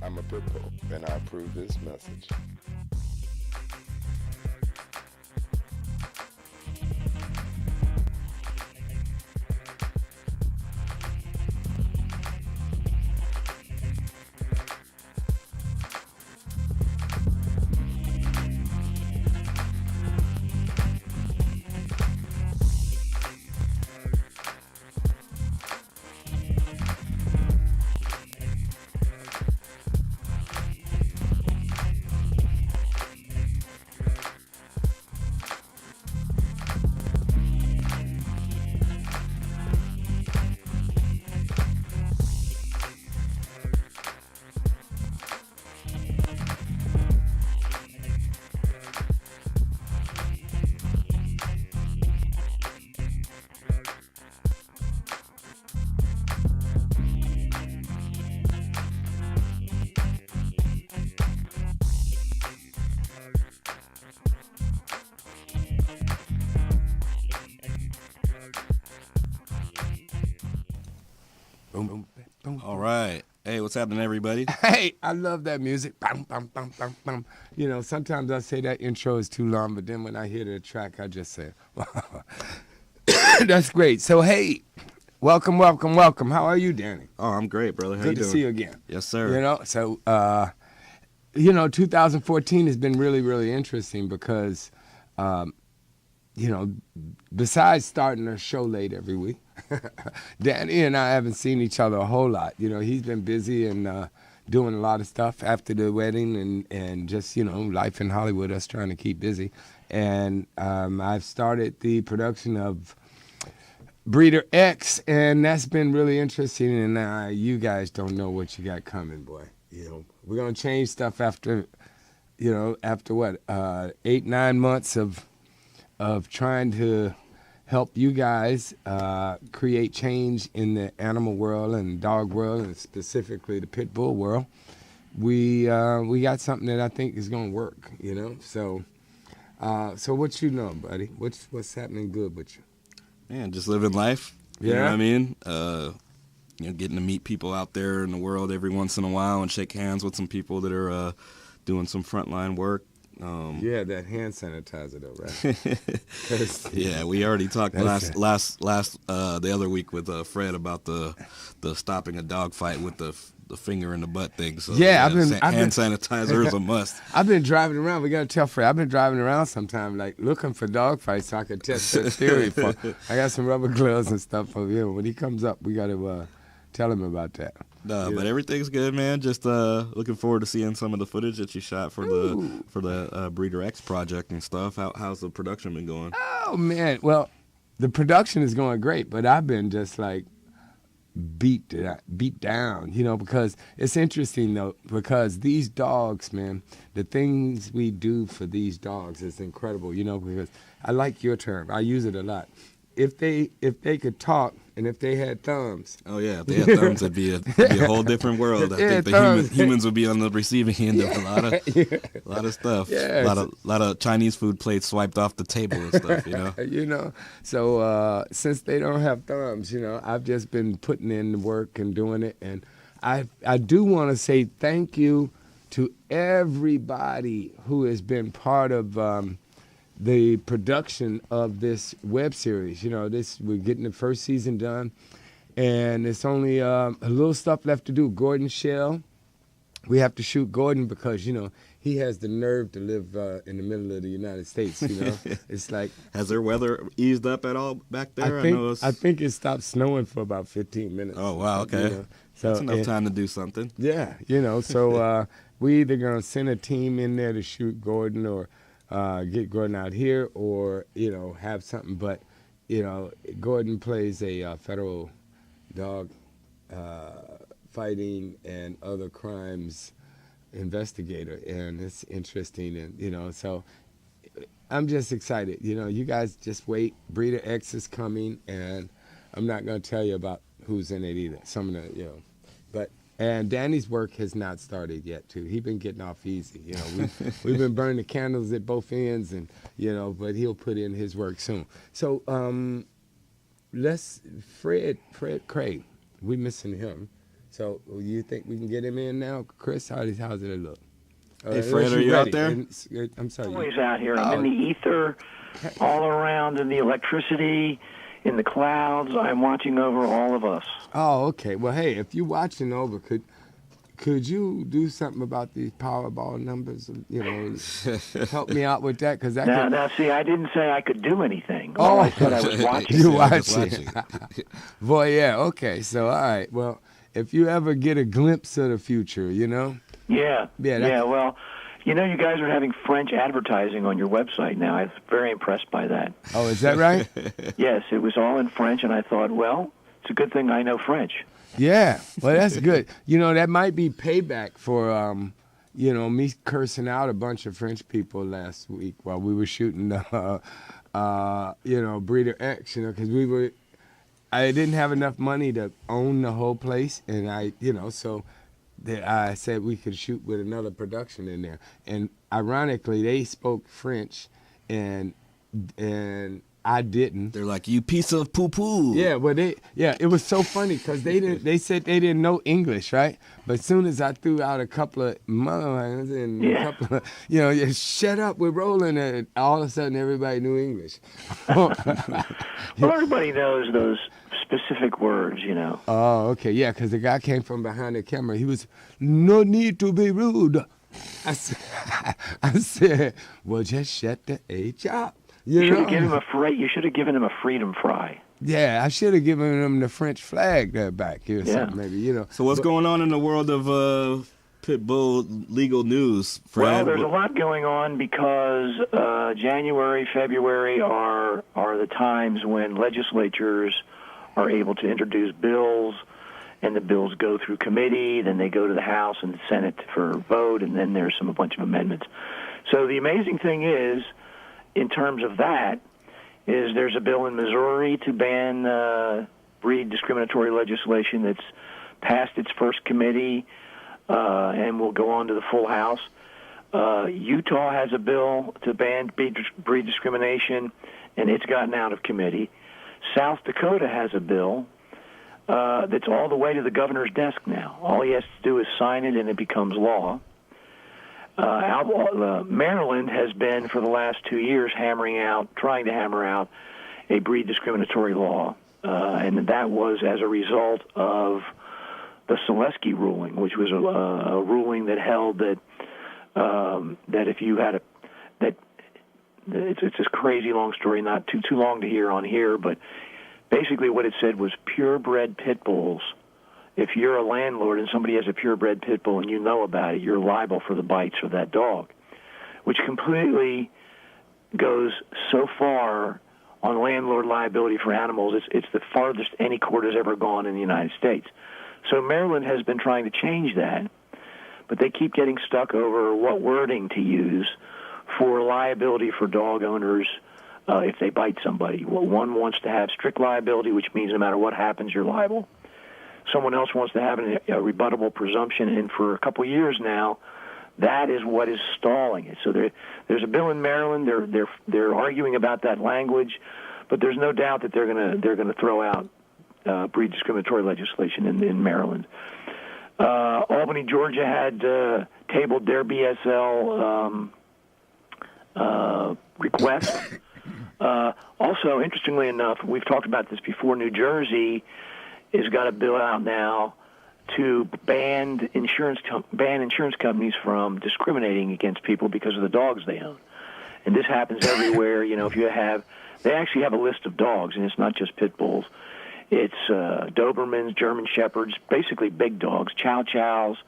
I'm a Pitbull, and I approve this message. Boom, boom, boom. All right. Hey, what's happening, everybody? Hey, I love that music. Bum, bum, bum, bum, bum. You know, sometimes I say that intro is too long, but then when I hear the track, I just say, that's great. So, hey, welcome, welcome, welcome. How are you, Danny? Oh, I'm great, brother. How Good you to doing? see you again. Yes, sir. You know, so, 2014 has been really, really interesting because, besides starting a show late every week, Danny and I haven't seen each other a whole lot. You know, he's been busy and doing a lot of stuff after the wedding and just, life in Hollywood, us trying to keep busy. And I've started the production of Breeder X, and that's been really interesting. And you guys don't know what you got coming, boy. You know, we're going to change stuff after what, 8-9 months of trying to help you guys create change in the animal world and dog world, and specifically the pit bull world. We got something that I think is gonna work, you know. So what you know, buddy? What's happening good with you? Man, just living life. You know Yeah? what I mean? Getting to meet people out there in the world every once in a while and shake hands with some people that are doing some frontline work. Yeah, that hand sanitizer though, right? 'Cause- Yeah, we already talked That's last the other week with Fred about the stopping a dog fight with the finger in the butt thing. So Yeah, hand sanitizer is a must. I've been driving around. We gotta tell Fred. I've been driving around sometime, like looking for dog fights, so I can test that theory. I got some rubber gloves and stuff over here. When he comes up, we gotta tell him about that. No, Yeah. but everything's good, man. Just looking forward to seeing some of the footage that you shot for the Breeder X project and stuff. How's the production been going? Oh man, well, the production is going great, but I've been just like beat down, because it's interesting though, because these dogs, man, the things we do for these dogs is incredible, because I like your term. I use it a lot. If they the talk and if they had thumbs. Oh yeah, if they had thumbs, it'd be a whole different world. I think the humans would be on the receiving end of a lot of stuff. Yeah, a lot of Chinese food plates swiped off the table and stuff. So since they don't have thumbs, I've just been putting in the work and doing it, and I do want to say thank you to everybody who has been part of the production of this web series. We're getting the first season done, and it's only a little stuff left to do. Gordon Shell, we have to shoot Gordon because he has the nerve to live in the middle of the United States. It's like, has their weather eased up at all back there? I think it stopped snowing for about 15 minutes. Oh wow, okay. So that's enough time to do something. Yeah, so we either gonna send a team in there to shoot Gordon or get Gordon out here, or have something. But Gordon plays a federal dog fighting and other crimes investigator, and it's interesting. And so I'm just excited. You guys just wait. Breeder X is coming, and I'm not gonna tell you about who's in it either. Some of the but. And Danny's work has not started yet, too. He's been getting off easy. We've been burning the candles at both ends, and but he'll put in his work soon. So Fred Craig, we missing him. So you think we can get him in now, Chris? How's it look? Hey, Fred, are you out there? I'm sorry. Always out here. I'm in the ether, all around, in the electricity, in the clouds. I'm watching over all of us. Oh, okay. Well, hey, if you're watching over, could you do something about these Powerball numbers? You know, help me out with that, because Now, see, I didn't say I could do anything. All I said I was watching. You watching? Boy, yeah. Okay. So, all right. Well, if you ever get a glimpse of the future, you know. Yeah. Well, you know, you guys are having French advertising on your website now. I was very impressed by that. Oh, is that right? Yes, it was all in French, and I thought, well, it's a good thing I know French. Yeah, well, that's good. You know, that might be payback for, you know, me cursing out a bunch of French people last week while we were shooting the, you know, Breeder X, you know, because I didn't have enough money to own the whole place, and so I said we could shoot with another production in there. And ironically, they spoke French, and I didn't. They're like, you piece of poo-poo. Yeah, well, it was so funny because they said they didn't know English, right? But as soon as I threw out a couple of motherlines and a couple of, you know, shut up, we're rolling, and all of a sudden everybody knew English. Well, everybody knows those specific words, you know. Oh, okay, yeah, because the guy came from behind the camera. He was, no need to be rude. I said, well, just shut the H up. You should have given him a freedom fry. Yeah, I should have given him the French flag there back here, something maybe, you know. So what's going on in the world of Pitbull legal news, Fred? Well, there's a lot going on because January, February are the times when legislatures are able to introduce bills, and the bills go through committee, then they go to the House and the Senate for vote, and then there's a bunch of amendments. So the amazing thing is, in terms of that, is there's a bill in Missouri to ban breed discriminatory legislation that's passed its first committee and will go on to the full House. Utah has a bill to ban breed discrimination, and it's gotten out of committee. South Dakota has a bill that's all the way to the governor's desk now. All he has to do is sign it, and it becomes law. Maryland has been, for the last 2 years, trying to hammer out a breed discriminatory law, and that was as a result of the Selesky ruling, which was a ruling that held that if you had it's this crazy long story, not too long to hear on here, but basically what it said was purebred pit bulls. If you're a landlord and somebody has a purebred pit bull and you know about it, you're liable for the bites of that dog, which completely goes so far on landlord liability for animals. It's the farthest any court has ever gone in the United States. So Maryland has been trying to change that, but they keep getting stuck over what wording to use for liability for dog owners if they bite somebody. Well, one wants to have strict liability, which means no matter what happens, you're liable. Someone else wants to have a rebuttable presumption, and for a couple of years now, that is what is stalling it. So there's a bill in Maryland. They're arguing about that language, but there's no doubt that they're gonna throw out breed discriminatory legislation in Maryland. Albany, Georgia had tabled their BSL request. Also, interestingly enough, we've talked about this before. New Jersey has got a bill out now to ban insurance companies from discriminating against people because of the dogs they own. And this happens everywhere. You know, they actually have a list of dogs, and it's not just pit bulls. It's Dobermans, German Shepherds, basically big dogs, Chow Chows,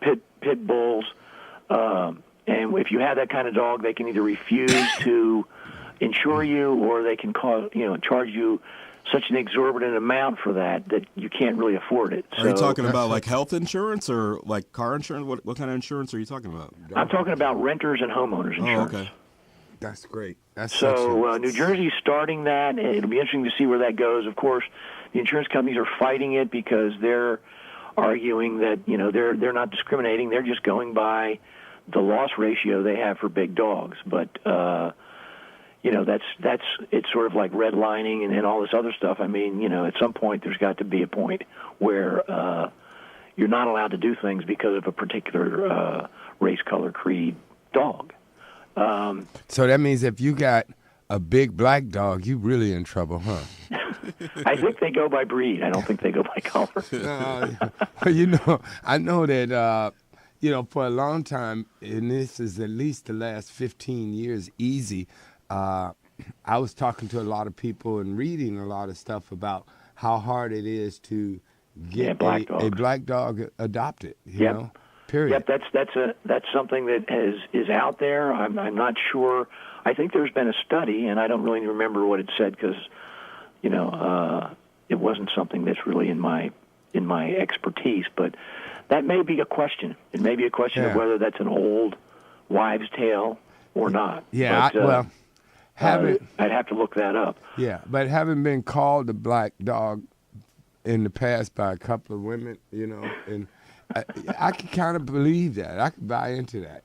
pit bulls. And if you have that kind of dog, they can either refuse to insure you, or they can charge you such an exorbitant amount for that you can't really afford it. Are you talking about like health insurance or like car insurance? What kind of insurance are you talking about? I'm talking about renters and homeowners insurance. Oh, okay. That's great. So New Jersey's starting that. It'll be interesting to see where that goes. Of course, the insurance companies are fighting it because they're arguing that they're not discriminating. They're just going by the loss ratio they have for big dogs. But it's sort of like redlining and all this other stuff. I mean, at some point there's got to be a point where you're not allowed to do things because of a particular race, color, creed dog. So that means if you got a big black dog, you really in trouble, huh? I think they go by breed. I don't think they go by color. I know that, for a long time, and this is at least the last 15 years easy, I was talking to a lot of people and reading a lot of stuff about how hard it is to get a black dog adopted, you know, period. Yep, that's something that is out there. I'm not sure. I think there's been a study, and I don't really remember what it said because, it wasn't something that's really in my expertise. But that may be a question. It may be a question of whether that's an old wives' tale or not. Yeah, but, I'd have to look that up. Yeah, but having been called a black dog in the past by a couple of women, and I can kind of believe that. I can buy into that,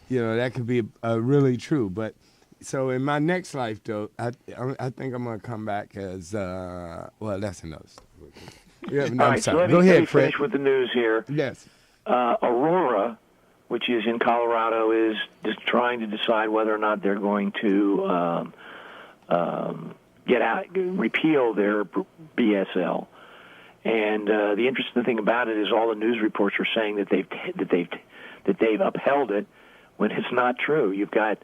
that could be really true. But so in my next life, though, I think I'm going to come back as, that's another story. Yeah, no, all right, so let me finish with the news here. Yes. Aurora, which is in Colorado, is just trying to decide whether or not they're going to repeal their BSL. And the interesting thing about it is all the news reports are saying that they've upheld it when it's not true. You've got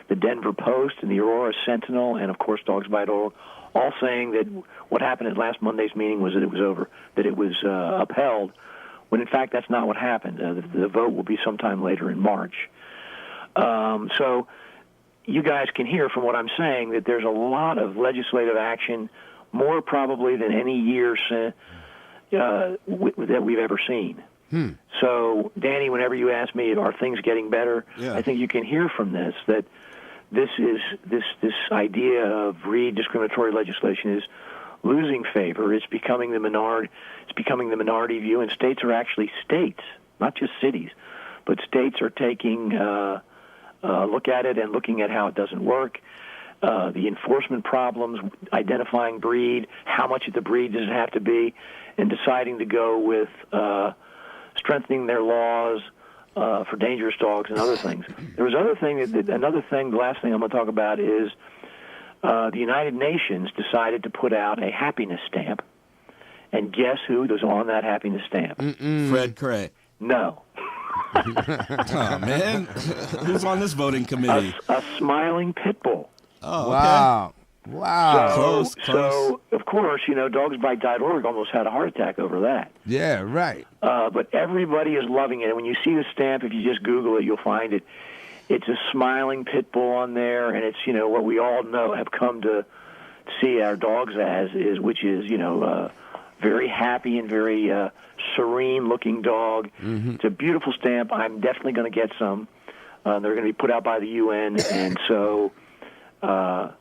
the Denver Post and the Aurora Sentinel, and of course Dogs Bite Dog, all saying that what happened at last Monday's meeting was that it was over, that it was upheld, when in fact that's not what happened. The vote will be sometime later in March. So you guys can hear from what I'm saying that there's a lot of legislative action, more probably than any year that we've ever seen. So, Danny, whenever you ask me, are things getting better, I think you can hear from this that this idea of discriminatory legislation is losing favor. It's becoming the minority. It's becoming the minority view, and states are actually states, not just cities, but states are taking a look at it and looking at how it doesn't work. The enforcement problems, identifying breed, how much of the breed does it have to be, and deciding to go with strengthening their laws for dangerous dogs and other things. There was another thing, the last thing I'm going to talk about is the United Nations decided to put out a happiness stamp. And guess who was on that happiness stamp? Fred Cray. No. Oh, man. Who's on this voting committee? A smiling Pitbull. Oh, okay. Wow. Wow. Close. So, of course, DogsBite.org almost had a heart attack over that. Yeah, right. But everybody is loving it. And when you see the stamp, if you just Google it, you'll find it. It's a smiling pit bull on there, and it's, what we all have come to see our dogs as, which is, very happy and very serene-looking dog. Mm-hmm. It's a beautiful stamp. I'm definitely going to get some. They're going to be put out by the UN, and so... and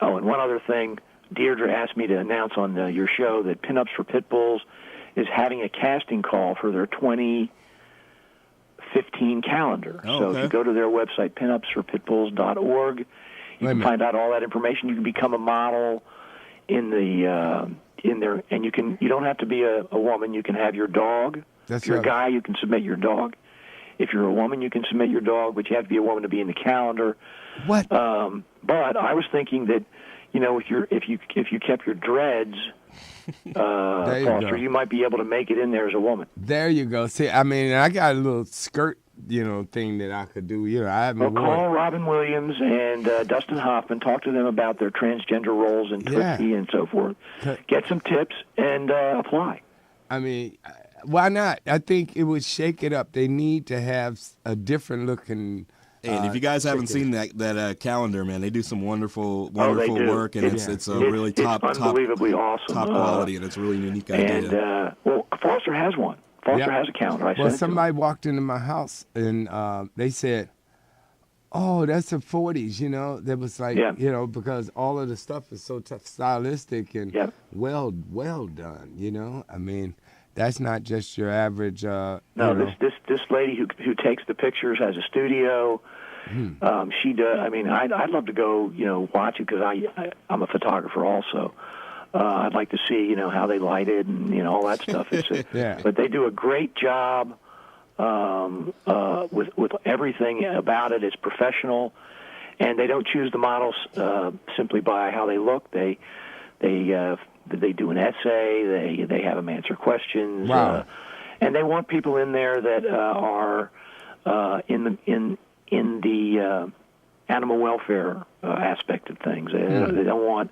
one other thing, Deirdre asked me to announce on your show that Pinups for Pit Bulls is having a casting call for their 2015 calendar. So if you go to their website, pinupsforpitbulls.org, you can find out all that information. You can become a model in there, and you don't have to be a woman. You can have your dog. If you're a guy, you can submit your dog. If you're a woman, you can submit your dog, but you have to be a woman to be in the calendar. What? But I was thinking that, if you kept your dreads, Foster, you might be able to make it in there as a woman. There you go. See, I mean, I got a little skirt, thing that I could do. I haven't call Robin Williams and Dustin Hoffman. Talk to them about their transgender roles in Tootsie and so forth. Get some tips and apply. I mean, why not? I think it would shake it up. They need to have a different looking. And if you guys haven't seen that calendar, man, they do some wonderful work, and it's a really unbelievably awesome, top quality, and it's a really unique idea. And Foster has one. Foster has a calendar. Somebody walked into my house and they said, "Oh, that's a 40s," That was like, because all of the stuff is so tough, stylistic and well done. I mean. That's not just your average. No, this lady who takes the pictures has a studio. She does. I mean, I'd love to go, watch it because I'm a photographer also. I'd like to see, how they light it and all that stuff. Yeah. But they do a great job with everything about it. It's professional, and they don't choose the models simply by how they look. They do an essay. They have them answer questions. Wow. And they want people in there that are in the animal welfare aspect of things. They don't want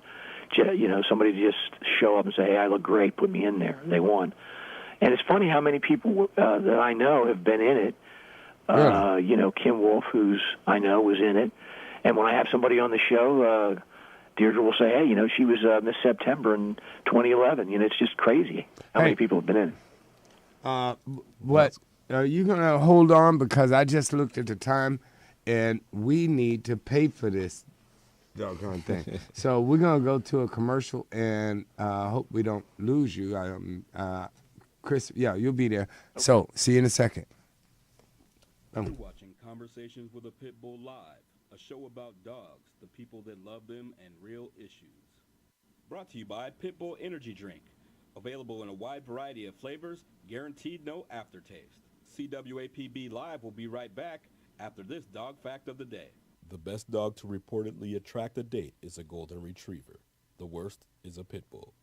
somebody to just show up and say, "Hey, I look great, put me in there." They want, and it's funny how many people that I know have been in it. Really? Kim Wolf, who's I know was in it, and when I have somebody on the show, Deirdre will say, "Hey, she was Miss September in 2011." It's just crazy how many people have been in it. What are you gonna hold on, because I just looked at the time, and we need to pay for this doggone thing. So we're gonna go to a commercial, and hope we don't lose you. Chris, yeah, you'll be there. Okay. So see you in a second. You're watching Conversations with a Pitbull Live, a show about dogs, the people that love them, and real issues. Brought to you by Pitbull Energy Drink. Available in a wide variety of flavors, guaranteed no aftertaste. CWAPB Live will be right back after this dog fact of the day. The best dog to reportedly attract a date is a golden retriever. The worst is a pit bull.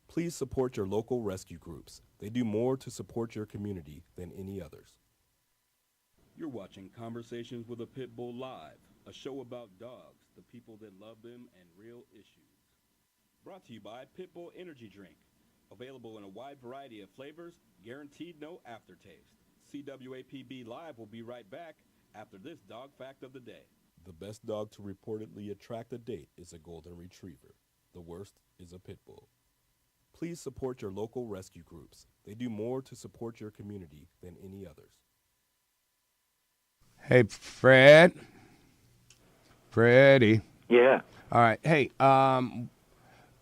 Please support your local rescue groups. They do more to support your community than any others. You're watching Conversations with a Pitbull Live, a show about dogs, the people that love them, and real issues. Brought to you by Pitbull Energy Drink. Available in a wide variety of flavors, guaranteed no aftertaste. CWAPB Live will be right back after this dog fact of the day. The best dog to reportedly attract a date is a golden retriever. The worst is a pit bull. Please support your local rescue groups. They do more to support your community than any others. Hey, Freddie. Yeah. All right. Hey,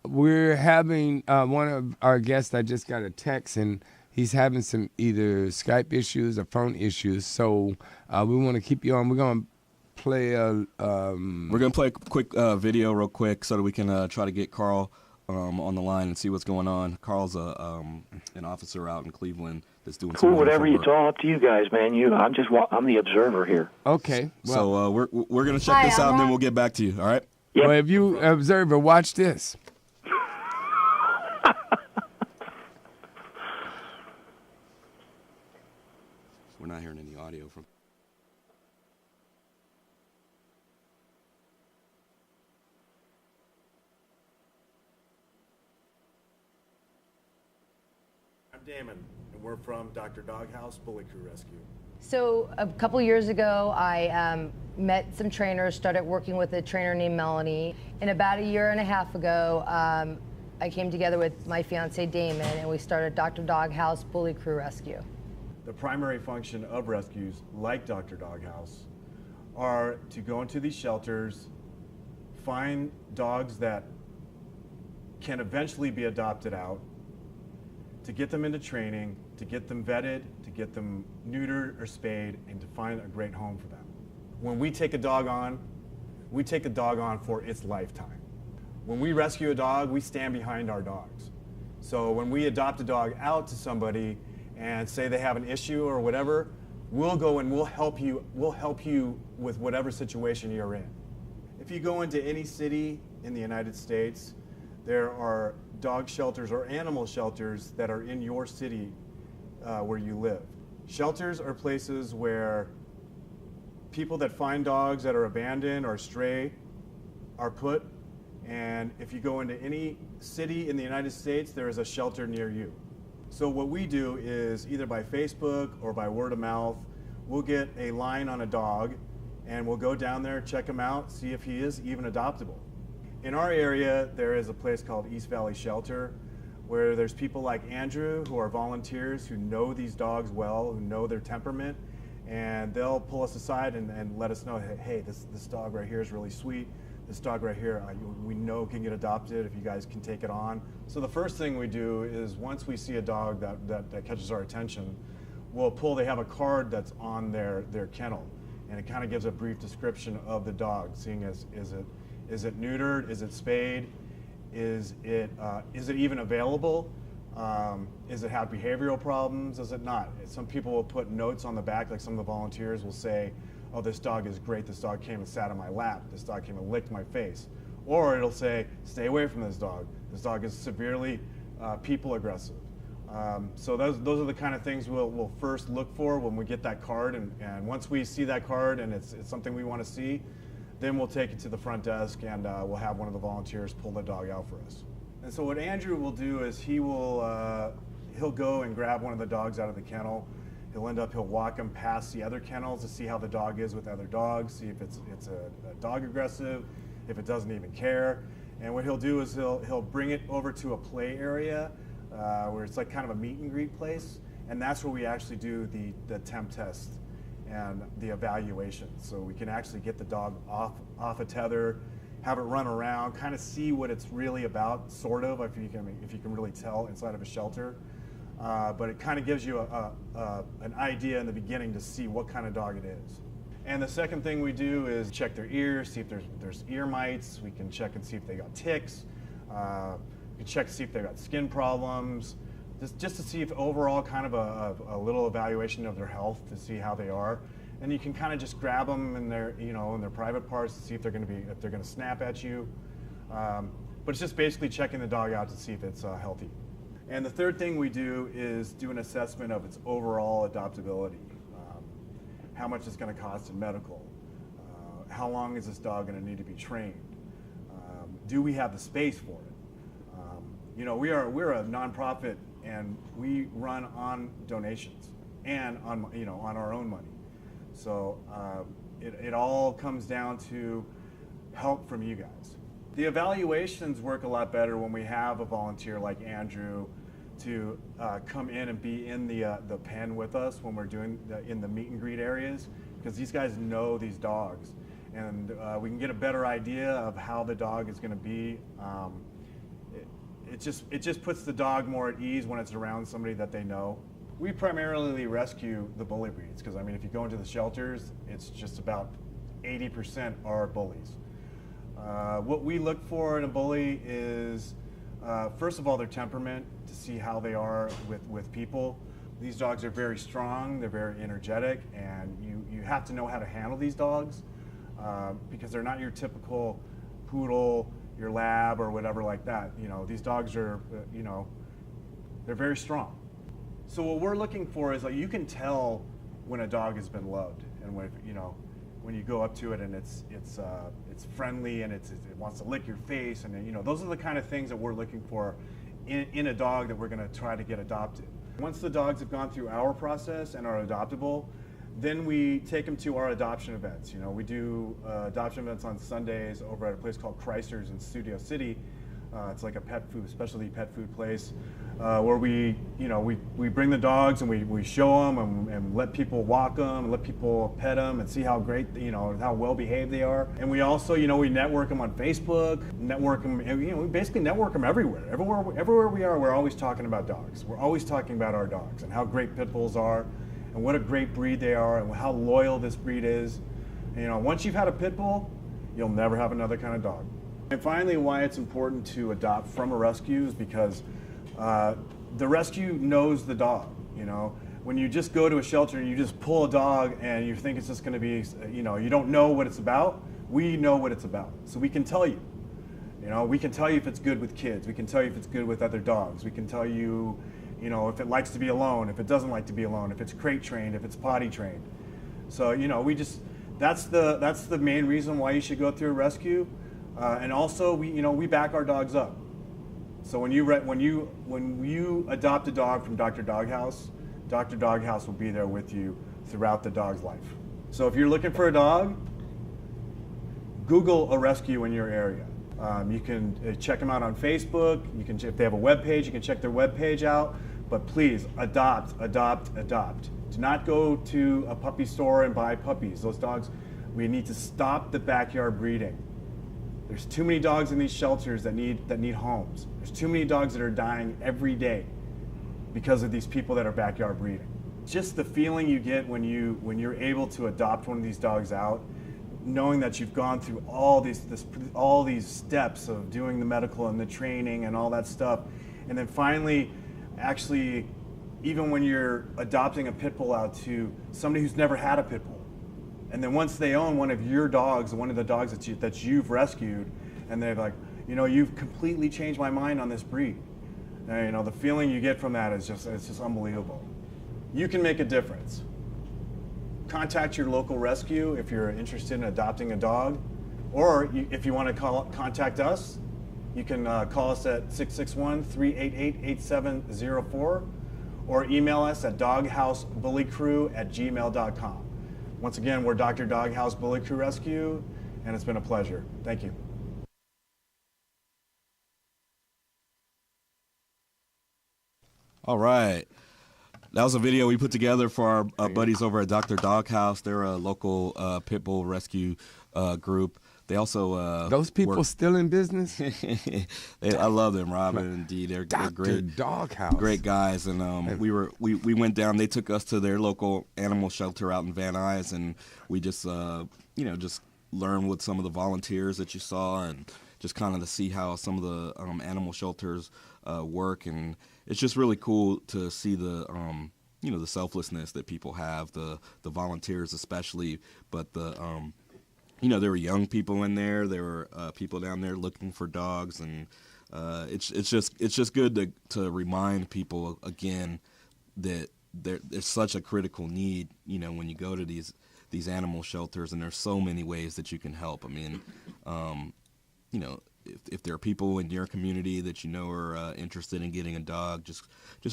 we're having one of our guests. I just got a text, and he's having some either Skype issues or phone issues. So we want to keep you on. We're going to play a quick video real quick so that we can try to get Carl on the line and see what's going on. Carl's an officer out in Cleveland that's doing some whatever. work. It's all up to you guys, man. I'm the observer here. Okay. Well, so we're gonna check this out and then we'll get back to you. All right. Yep. Well, if you observer, watch this. We're not hearing any audio from. I'm Damon, and we're from Dr. Doghouse Bully Crew Rescue. So a couple years ago, I met some trainers, started working with a trainer named Melanie. And about a year and a half ago, I came together with my fiance Damon, and we started Dr. Doghouse Bully Crew Rescue. The primary function of rescues, like Dr. Doghouse, are to go into these shelters, find dogs that can eventually be adopted out, to get them into training, to get them vetted, to get them neutered or spayed, and to find a great home for them. When we take a dog on, we take the dog on for its lifetime. When we rescue a dog, we stand behind our dogs. So when we adopt a dog out to somebody and say they have an issue or whatever, we'll go and we'll help you with whatever situation you're in. If you go into any city in the United States, there are dog shelters or animal shelters that are in your city where you live. Shelters are places where people that find dogs that are abandoned or stray are put, and if you go into any city in the United States, there is a shelter near you. So what we do is either by Facebook or by word of mouth, we'll get a line on a dog and we'll go down there, check him out, see if he is even adoptable. In our area, there is a place called East Valley Shelter where there's people like Andrew who are volunteers who know these dogs well, who know their temperament, and they'll pull us aside and let us know, hey, this dog right here is really sweet. This dog right here, we know can get adopted if you guys can take it on. So the first thing we do is once we see a dog that catches our attention, they have a card that's on their kennel. and it kind of gives a brief description of the dog, seeing as is it neutered, is it spayed, is it even available, is it have behavioral problems, is it not? Some people will put notes on the back, like some of the volunteers will say, oh, this dog is great, this dog came and sat on my lap, this dog came and licked my face. Or it'll say, stay away from this dog is severely people aggressive. So those are the kind of things we'll first look for when we get that card, and once we see that card and it's something we want to see, then we'll take it to the front desk and we'll have one of the volunteers pull the dog out for us. And so what Andrew will do is he'll go and grab one of the dogs out of the kennel. He'll walk him past the other kennels to see how the dog is with other dogs, see if it's a dog aggressive, if it doesn't even care. And what he'll do is he'll bring it over to a play area where it's like kind of a meet and greet place, and that's where we actually do the temp test and the evaluation. So we can actually get the dog off a tether, have it run around, kind of see what it's really about, sort of, if you can really tell inside of a shelter. But it kind of gives you an idea in the beginning to see what kind of dog it is. And the second thing we do is check their ears, see if there's ear mites. We can check and see if they got ticks. We can check to see if they've got skin problems, just to see if overall kind of a little evaluation of their health to see how they are. And you can kind of just grab them in their private parts to see if they're going to snap at you. But it's just basically checking the dog out to see if it's healthy. And the third thing we do is do an assessment of its overall adoptability. How much it's going to cost in medical? How long is this dog going to need to be trained? Do we have the space for it? We're a nonprofit, and we run on donations and on our own money. So it all comes down to help from you guys. The evaluations work a lot better when we have a volunteer like Andrew to come in and be in the pen with us when we're doing in the meet and greet areas, because these guys know these dogs, and we can get a better idea of how the dog is going to be. It just puts the dog more at ease when it's around somebody that they know. We primarily rescue the bully breeds, because if you go into the shelters, it's just about 80% are bullies. What we look for in a bully is, first of all, their temperament, to see how they are with people. These dogs are very strong, they're very energetic, and you have to know how to handle these dogs because they're not your typical poodle, your lab, or whatever like that. These dogs are, they're very strong. So what we're looking for is, you can tell when a dog has been loved, and when you go up to it and it's friendly and it wants to lick your face, and those are the kind of things that we're looking for in a dog that we're going to try to get adopted. Once the dogs have gone through our process and are adoptable, then we take them to our adoption events. We do adoption events on Sundays over at a place called Chrysler's in Studio City. It's like a specialty pet food place where we bring the dogs and we show them and let people walk them, and let people pet them and see how great, how well behaved they are. And we also, we network them on Facebook, network them, we basically network them everywhere. Everywhere we are, we're always talking about dogs. We're always talking about our dogs and how great pit bulls are, and what a great breed they are, and how loyal this breed is. And, once you've had a pit bull, you'll never have another kind of dog. And finally, why it's important to adopt from a rescue is because the rescue knows the dog. When you just go to a shelter and you just pull a dog and you think it's just going to be, you don't know what it's about, we know what it's about. So we can tell you. We can tell you if it's good with kids. We can tell you if it's good with other dogs. We can tell you, if it likes to be alone, if it doesn't like to be alone, if it's crate trained, if it's potty trained. So, that's the main reason why you should go through a rescue. And also, we back our dogs up. So when you adopt a dog from Dr. Doghouse, Dr. Doghouse will be there with you throughout the dog's life. So if you're looking for a dog, Google a rescue in your area. You can check them out on Facebook. If they have a web page, you can check their web page out. But please, adopt, adopt, adopt. Do not go to a puppy store and buy puppies. Those dogs, we need to stop the backyard breeding. There's too many dogs in these shelters that need homes. There's too many dogs that are dying every day because of these people that are backyard breeding. just the feeling you get when you're able to adopt one of these dogs out, knowing that you've gone through all these steps of doing the medical and the training and all that stuff, and then finally, actually, even when you're adopting a pit bull out to somebody who's never had a pit bull, and then once they own one of your dogs, one of the dogs that you've rescued, and they're like, you've completely changed my mind on this breed. And, the feeling you get from that is it's just unbelievable. You can make a difference. Contact your local rescue if you're interested in adopting a dog, or if you want to contact us, you can call us at 661-388-8704, or email us at doghousebullycrew@gmail.com. Once again, we're Dr. Doghouse Bully Crew Rescue, and it's been a pleasure. Thank you. All right. That was a video we put together for our buddies over at Dr. Doghouse. They're a local pit bull rescue group. They also those people still in business. I love them, Robin and Dee. They're great. Doghouse. Great guys, and we went down. They took us to their local animal shelter out in Van Nuys, and we just just learned with some of the volunteers that you saw, and just kind of to see how some of the animal shelters work, and it's just really cool to see the the selflessness that people have, the volunteers especially, but the there were young people in there. There were people down there looking for dogs, and it's just good to remind people again that there's such a critical need. When you go to these animal shelters, and there's so many ways that you can help. I mean, if there are people in your community that are interested in getting a dog, just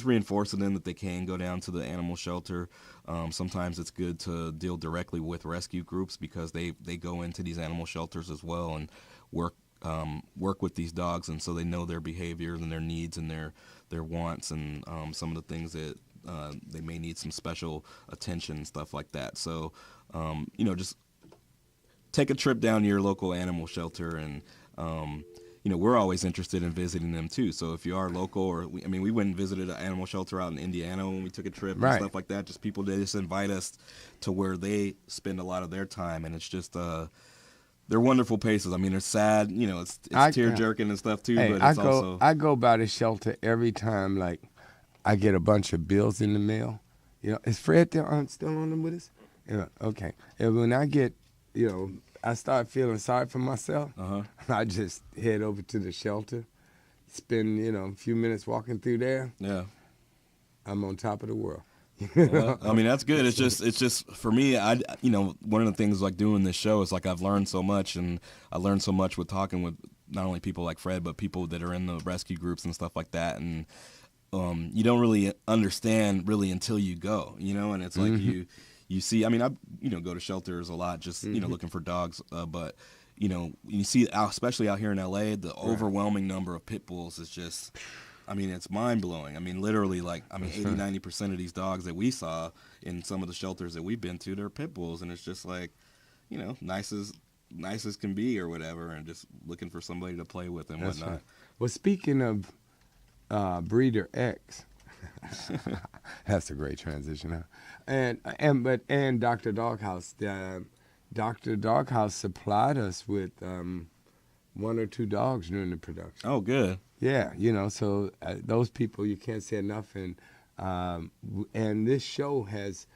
reinforce to them that they can go down to the animal shelter. Sometimes it's good to deal directly with rescue groups, because they go into these animal shelters as well and work with these dogs, and so they know their behaviors and their needs and their wants, and some of the things that they may need some special attention and stuff like that. So just take a trip down to your local animal shelter, and we're always interested in visiting them too. So if you are local, or we went and visited an animal shelter out in Indiana when we took a trip, and stuff like that. Just people that just invite us to where they spend a lot of their time, and it's just they're wonderful places. I mean, they're sad, it's tear jerking and stuff too. But it's I go by the shelter every time, like I get a bunch of bills in the mail. Is Fred still on them with us? Okay. And when I get, I start feeling sorry for myself. I just head over to the shelter, spend a few minutes walking through there. Yeah, I'm on top of the world. Well, that's good. It's just for me. One of the things like doing this show is like I've learned so much, and I learned so much with talking with not only people like Fred, but people that are in the rescue groups and stuff like that. And you don't really understand until you go. And it's like you see, I go to shelters a lot, just, looking for dogs. But, you see, especially out here in L.A., the overwhelming number of pit bulls is just, it's mind-blowing. Literally, 80-90% of these dogs that we saw in some of the shelters that we've been to, they're pit bulls. And it's just like, nice as can be or whatever, and just looking for somebody to play with and whatnot. Right. Well, speaking of Breeder X, that's a great transition, huh? And Dr. Doghouse, Dr. Doghouse supplied us with 1 or 2 dogs during the production. Oh, good. Yeah, so those people, you can't say enough, and this show has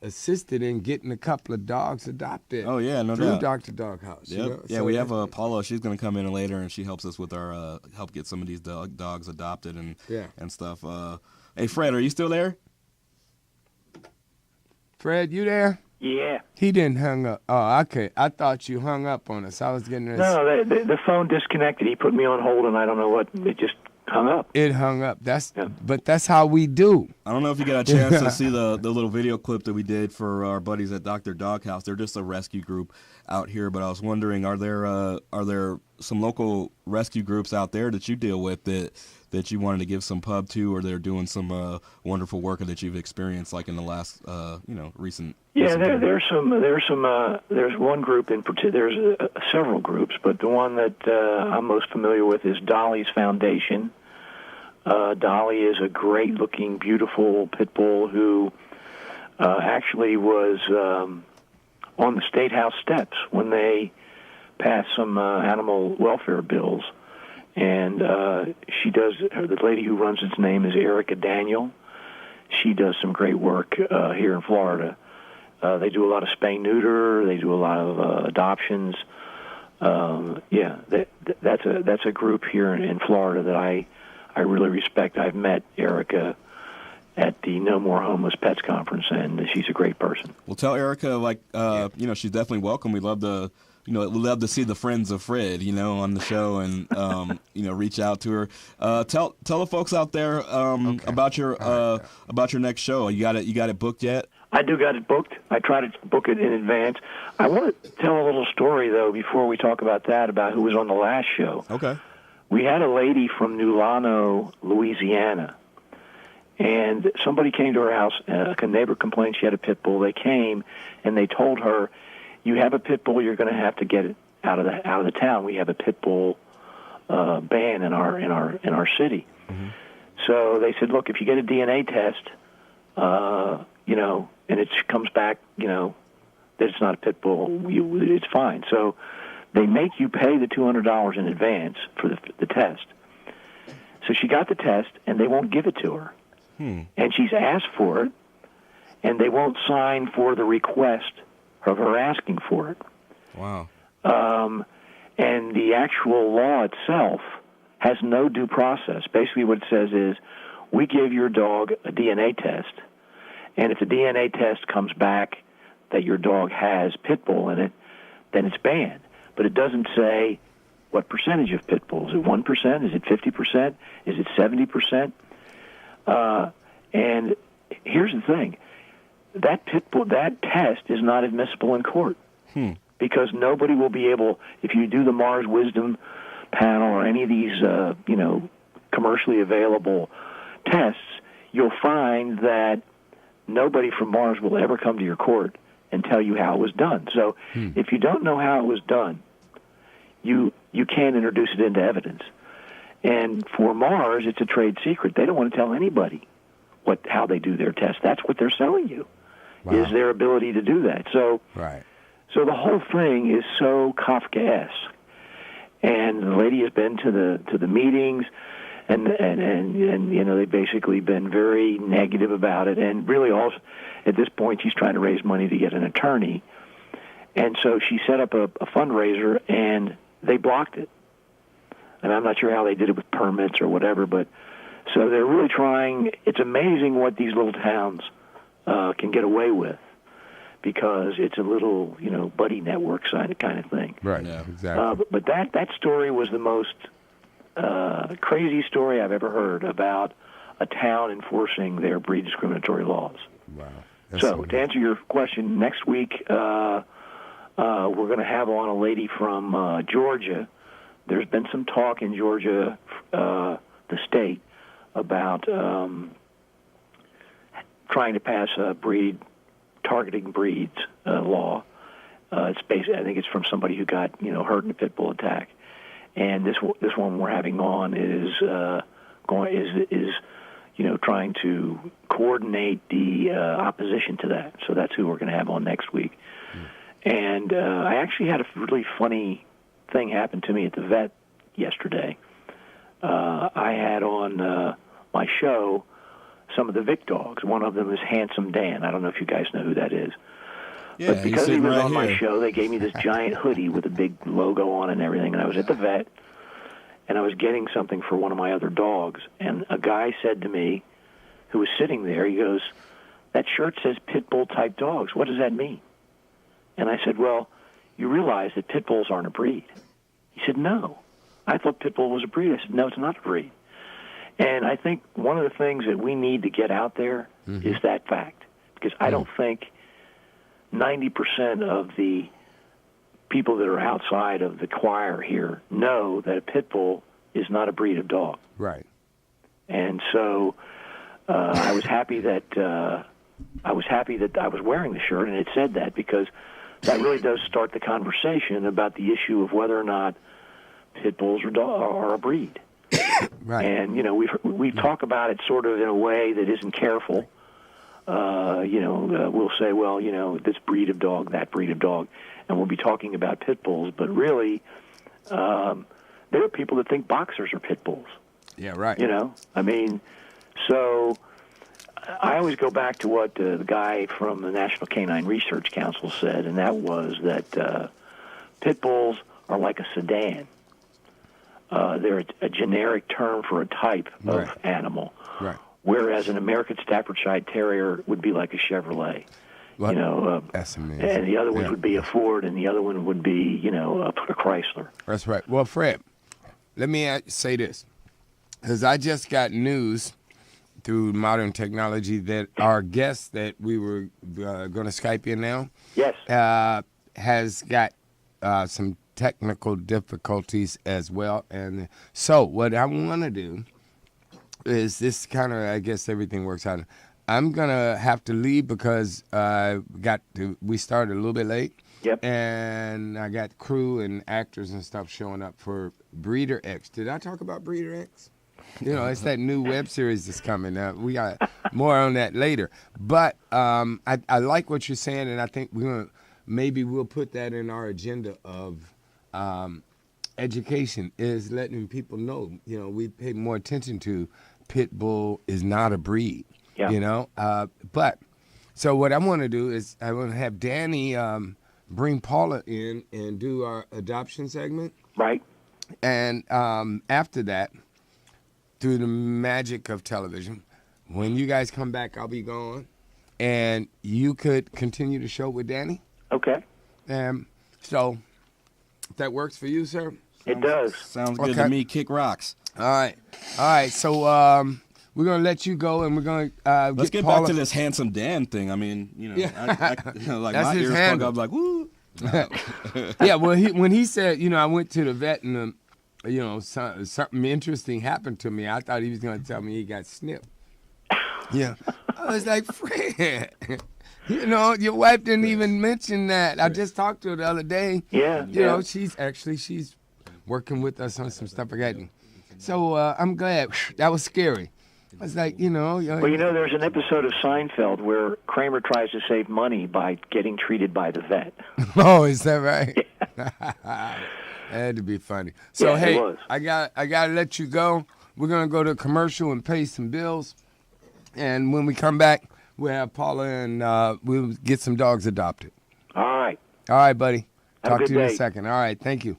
assisted in getting a couple of dogs adopted. Oh yeah, no through doubt. Dr. Doghouse. Yep. Yeah, so we have Paula. She's going to come in later, and she helps us with our help get some of these dogs adopted and stuff. Hey, Fred, are you still there? Fred, you there? Yeah. He didn't hang up. Oh, okay. I thought you hung up on us. I was getting this. No, the phone disconnected. He put me on hold, and I don't know what. It just hung up. It hung up. But that's how we do. I don't know if you got a chance to see the little video clip that we did for our buddies at Dr. Doghouse. They're just a rescue group out here, but I was wondering, are there some local rescue groups out there that you deal with that you wanted to give some pub to, or they're doing some wonderful work that you've experienced, like in the last recent? Yeah, there's one group in particular. There's several groups, but the one that I'm most familiar with is Dolly's Foundation. Dolly is a great-looking, beautiful pit bull who actually was on the State House steps when they passed some animal welfare bills. And the lady who runs its name is Erica Daniel. She does some great work here in Florida. They do a lot of spay-neuter. They do a lot of adoptions. That's a group here in Florida that I really respect. I've met Erica at the No More Homeless Pets conference, and she's a great person. Well, tell Erica, she's definitely welcome. We'd love to, we'd love to see the Friends of Fred, on the show, and reach out to her. Tell the folks out there about your next show. You got it booked yet? I do got it booked. I try to book it in advance. I want to tell a little story, though, before we talk about that, about who was on the last show. Okay. We had a lady from New Lano, Louisiana, and somebody came to her house. A neighbor complained she had a pit bull. They came, and they told her, "You have a pit bull. You're going to have to get it out of the town. We have a pit bull ban in our city." Mm-hmm. So they said, "Look, if you get a DNA test, and it comes back, that it's not a pit bull, it's fine." So they make you pay the $200 in advance for the test. So she got the test, and they won't give it to her. And she's asked for it, and they won't sign for the request of her asking for it. Wow. And the actual law itself has no due process. Basically what it says is, we give your dog a DNA test, and if the DNA test comes back that your dog has pit bull in it, then it's banned. But it doesn't say what percentage of pit bull. Is it 1%? Is it 50%? Is it 70%? And here's the thing. That test is not admissible in court because nobody will be able, if you do the Mars Wisdom panel or any of these, commercially available tests, you'll find that nobody from Mars will ever come to your court and tell you how it was done. So if you don't know how it was done, you can't introduce it into evidence. And for Mars, it's a trade secret. They don't want to tell anybody how they do their test. That's what they're selling you, is their ability to do that. So, so the whole thing is so Kafkaesque. And the lady has been to the meetings, and they've basically been very negative about it. And really, also at this point, she's trying to raise money to get an attorney. And so she set up a fundraiser, and they blocked it. And I'm not sure how they did it with permits or whatever, but so they're really trying. It's amazing what these little towns can get away with, because it's a little, buddy network kind of thing. Right, yeah, exactly. But that story was the most crazy story I've ever heard about a town enforcing their breed discriminatory laws. Wow. So to answer your question, next week we're going to have on a lady from Georgia. There's been some talk in Georgia, the state, about trying to pass a targeting breeds law. It's basically, I think it's from somebody who got hurt in a pit bull attack, and this one we're having on is trying to coordinate the opposition to that. So that's who we're going to have on next week. And I actually had a really funny thing happen to me at the vet yesterday. I had on my show some of the Vic dogs. One of them is Handsome Dan. I don't know if you guys know who that is. Yeah, but because he was on my show, they gave me this giant hoodie with a big logo on it and everything. And I was at the vet, and I was getting something for one of my other dogs. And a guy said to me, who was sitting there, he goes, "That shirt says pit bull type dogs. What does that mean?" And I said, "Well, you realize that pit bulls aren't a breed." He said, "No. I thought pit bull was a breed." I said, "No, it's not a breed." And I think one of the things that we need to get out there is that fact, because I don't think 90% of the people that are outside of the choir here know that a pit bull is not a breed of dog. Right. And so I was happy that I was wearing the shirt, and it said that, because that really does start the conversation about the issue of whether or not pit bulls are a breed. Right. And we talk about it sort of in a way that isn't careful. We'll say, well, this breed of dog, that breed of dog, and we'll be talking about pit bulls. But really, there are people that think boxers are pit bulls. Yeah, right. So I always go back to what the guy from the National Canine Research Council said, and that was that pit bulls are like a sedan. They're a generic term for a type of animal. Right. Whereas an American Staffordshire Terrier would be like a Chevrolet. What? That's amazing. And the other one would be a Ford, and the other one would be, a Chrysler. That's right. Well, Fred, let me say this. Because I just got news through modern technology that our guest that we were going to Skype in now Yes. Has got some technical difficulties as well. And so what I want to do is this kind of, I guess everything works out. I'm going to have to leave because we started a little bit late. Yep. And I got crew and actors and stuff showing up for Breeder X. Did I talk about Breeder X? It's that new web series that's coming up. We got more on that later. But I like what you're saying, and I think we'll put that in our agenda of education, is letting people know, we pay more attention to Pitbull is not a breed, But so what I want to do is I want to have Danny bring Paula in and do our adoption segment. Right. And after that, through the magic of television, when you guys come back, I'll be gone, and you could continue the show with Danny. Okay. So if that works for you, sir. It does. Sounds good to me. Kick rocks. All right. So we're gonna let you go, and we're gonna let's get Paula. back to this handsome Dan thing. I mean, Yeah. like That's my his ears handle. plug up, like woo. Yeah. Well, when he said, I went to the vet and something interesting happened to me, I thought he was gonna tell me he got snipped. Yeah. I was like, Fred, your wife didn't even mention that. I just talked to her the other day. Yeah. She's working with us on some stuff like that. So I'm glad. That was scary. I was like, Well, there's an episode of Seinfeld where Kramer tries to save money by getting treated by the vet. Oh, is that right? That had to be funny. So Yeah, hey, it was. I gotta let you go. We're gonna go to a commercial and pay some bills, and when we come back, we'll have Paula and we'll get some dogs adopted. All right. All right, buddy. Have a Talk good to you in a day. second. All right, thank you.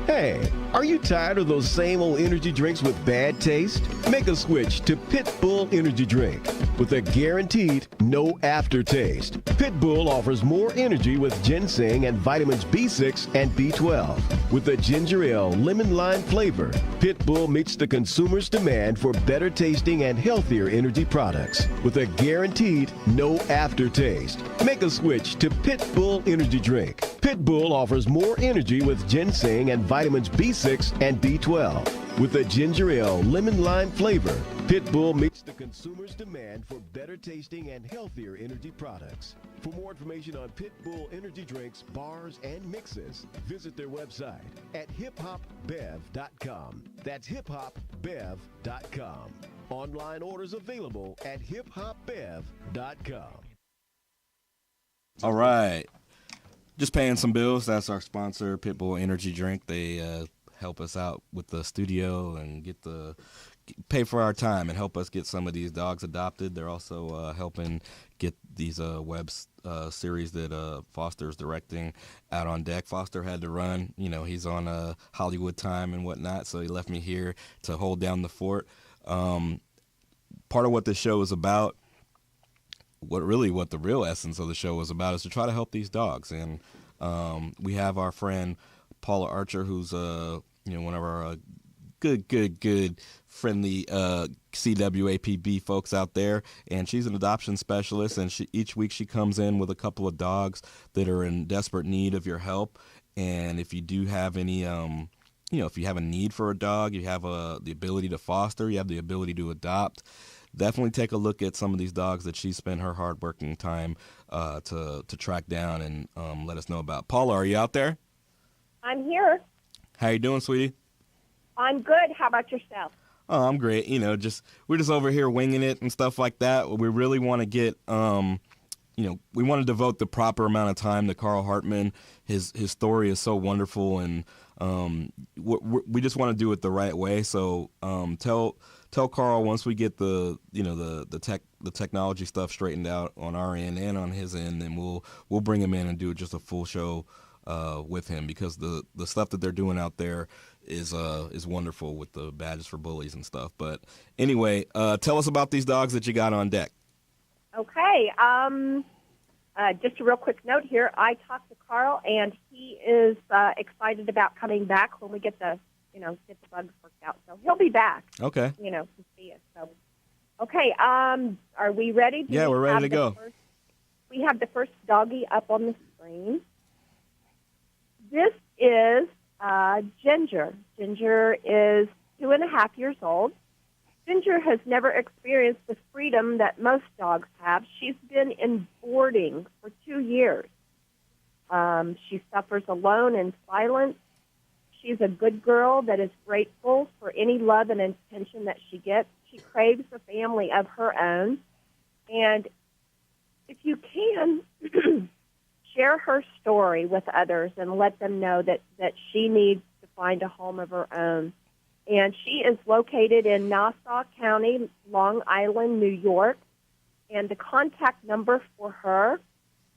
Hey, are you tired of those same old energy drinks with bad taste? Make a switch to Pitbull Energy Drink with a guaranteed no aftertaste. Pitbull offers more energy with ginseng and vitamins B6 and B12. With a ginger ale lemon lime flavor, Pitbull meets the consumer's demand for better tasting and healthier energy products with a guaranteed no aftertaste. Make a switch to Pitbull Energy Drink. Pitbull offers more energy with ginseng and vitamins B6 and B12. With a ginger ale lemon lime flavor, Pitbull meets the consumer's demand for better tasting and healthier energy products. For more information on Pitbull energy drinks, bars, and mixes, visit their website at hiphopbev.com. That's hiphopbev.com. Online orders available at hiphopbev.com. All right. Just paying some bills. That's our sponsor, Pitbull Energy Drink. They help us out with the studio and pay for our time and help us get some of these dogs adopted. They're also helping get these web series that Foster's directing out on deck. Foster had to run. He's on Hollywood time and whatnot, so he left me here to hold down the fort. Part of what this show is about, what the real essence of the show is about, is to try to help these dogs. And we have our friend Paula Archer, who's one of our good friendly CWAPB folks out there, and she's an adoption specialist, and each week she comes in with a couple of dogs that are in desperate need of your help. And if you do have any if you have a need for a dog, you have the ability to foster, you have the ability to adopt, definitely take a look at some of these dogs that she spent her hard-working time to track down and let us know about. Paula, are you out there? I'm here. How you doing, sweetie? I'm good. How about yourself? Oh, I'm great. We're just over here winging it and stuff like that. We really want to get, we want to devote the proper amount of time to Carl Hartman. His story is so wonderful, and we just want to do it the right way. So tell Carl once we get the technology stuff straightened out on our end and on his end, then we'll bring him in and do just a full show with him, because the stuff that they're doing out there is wonderful with the badges for bullies and stuff. But anyway, tell us about these dogs that you got on deck. Okay. Just a real quick note here. I talked to Carl, and he is excited about coming back when we get the bugs worked out. So he'll be back. Okay. To see us. So, okay. Are we ready? We're ready to go. We have the first doggy up on the screen. This is Ginger. Ginger is 2.5 years old. Ginger has never experienced the freedom that most dogs have. She's been in boarding for 2 years. She suffers alone in silence. She's a good girl that is grateful for any love and attention that she gets. She craves a family of her own. And if you can, share her story with others and let them know that she needs to find a home of her own. And she is located in Nassau County, Long Island, New York. And the contact number for her